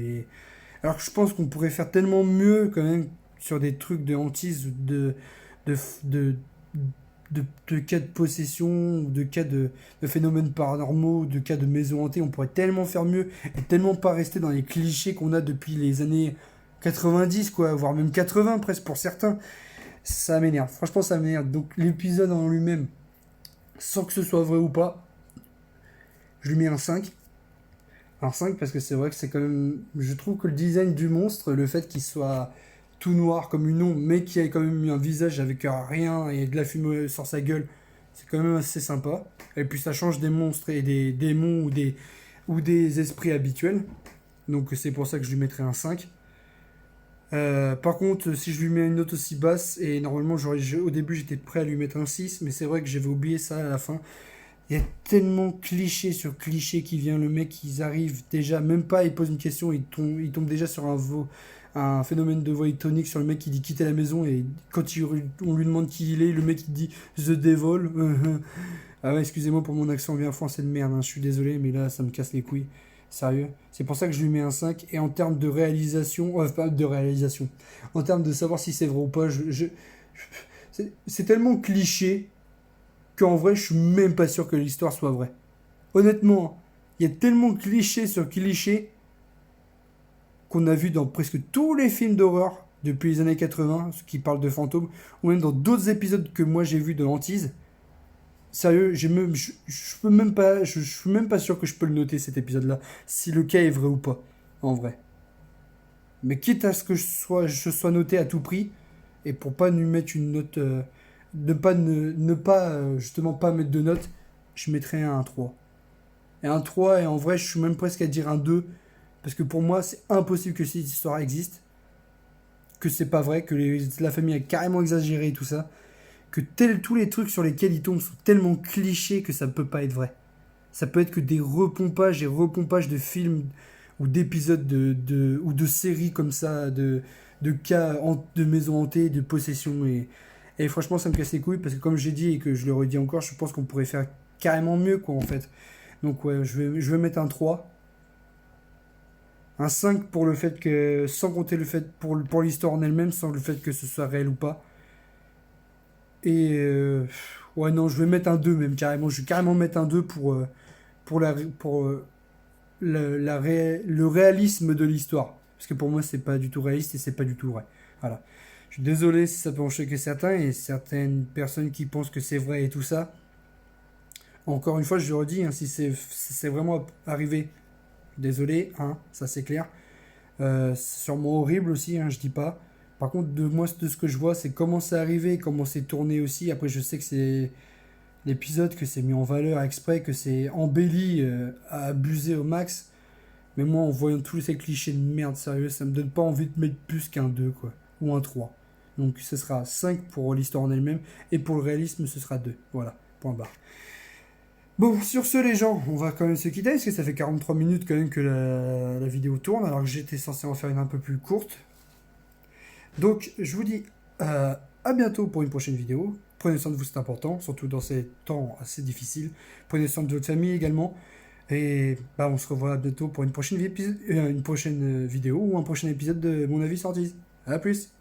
Alors que je pense qu'on pourrait faire tellement mieux quand même sur des trucs de hantise, de, de, de cas de possession, de cas de phénomènes paranormaux, de cas de maisons hantées. On pourrait tellement faire mieux et tellement pas rester dans les clichés qu'on a depuis les années 90, quoi, voire même 80 presque pour certains. Ça m'énerve, franchement ça m'énerve. Donc l'épisode en lui-même, sans que ce soit vrai ou pas, je lui mets un 5. Un 5 parce que c'est vrai que c'est quand même... Je trouve que le design du monstre, le fait qu'il soit tout noir comme une ombre, mais qu'il ait quand même un visage avec rien et de la fumée sur sa gueule, c'est quand même assez sympa. Et puis ça change des monstres et des démons ou des esprits habituels. Donc c'est pour ça que je lui mettrai un 5. Par contre, si je lui mets une note aussi basse, et normalement au début j'étais prêt à lui mettre un 6, mais c'est vrai que j'avais oublié ça à la fin. Il y a tellement cliché sur cliché qui vient, le mec, ils arrivent déjà, même pas, il pose une question, il tombe déjà sur un phénomène de voix tonique sur le mec qui dit quitter la maison, et quand on lui demande qui il est, le mec il dit The Devil. Ah ouais, excusez-moi pour mon accent bien français de merde, hein, je suis désolé, mais là ça me casse les couilles, sérieux. C'est pour ça que je lui mets un 5, et en termes de réalisation, pas de réalisation, en termes de savoir si c'est vrai ou pas, c'est tellement cliché qu'en vrai, je suis même pas sûr que l'histoire soit vraie. Honnêtement, il y a tellement de cliché sur cliché qu'on a vu dans presque tous les films d'horreur depuis les années 80, qui parlent de fantômes, ou même dans d'autres épisodes que moi j'ai vus de hantise. Sérieux, je suis même pas sûr que je peux le noter cet épisode-là, si le cas est vrai ou pas, en vrai. Mais quitte à ce que je sois noté à tout prix, et pour pas lui mettre une note... ne pas justement pas mettre de notes, je mettrais un 3. Et un 3, et en vrai je suis même presque à dire un 2, parce que pour moi c'est impossible que cette histoire existe, que c'est pas vrai, que la famille a carrément exagéré et tout ça, que tous les trucs sur lesquels ils tombent sont tellement clichés que ça peut pas être vrai. Ça peut être que des repompages et repompages de films ou d'épisodes ou de séries comme ça, de cas de maisons hantées, de possessions, et franchement, ça me casse les couilles parce que, comme j'ai dit et que je le redis encore, je pense qu'on pourrait faire carrément mieux, quoi, en fait. Donc, ouais, je vais mettre un 3. Un 5 pour le fait que, sans compter le fait pour l'histoire en elle-même, sans le fait que ce soit réel ou pas. Et, ouais, non, je vais mettre un 2 même, carrément. Je vais carrément mettre un 2 pour le réalisme de l'histoire. Parce que pour moi, c'est pas du tout réaliste et c'est pas du tout vrai. Voilà. Je suis désolé si ça peut en choquer certains et certaines personnes qui pensent que c'est vrai et tout ça. Encore une fois, je le redis, hein, si c'est vraiment arrivé, désolé, hein, ça c'est clair. C'est sûrement horrible aussi, hein, je dis pas. Par contre, de ce que je vois, c'est comment c'est arrivé, comment c'est tourné aussi. Après, je sais que c'est l'épisode, que c'est mis en valeur exprès, que c'est embelli à abuser au max. Mais moi, en voyant tous ces clichés de merde, sérieux, ça me donne pas envie de mettre plus qu'un 2, quoi. Ou un 3. Donc ce sera 5 pour l'histoire en elle-même, et pour le réalisme, ce sera 2. Voilà, point barre. Bon, sur ce, les gens, on va quand même se quitter, parce que ça fait 43 minutes quand même que la vidéo tourne, alors que j'étais censé en faire une un peu plus courte. Donc, je vous dis à bientôt pour une prochaine vidéo. Prenez soin de vous, c'est important, surtout dans ces temps assez difficiles. Prenez soin de votre famille également. Et bah, on se revoit bientôt pour une prochaine vidéo ou un prochain épisode de Mon Avis Sorties. A plus!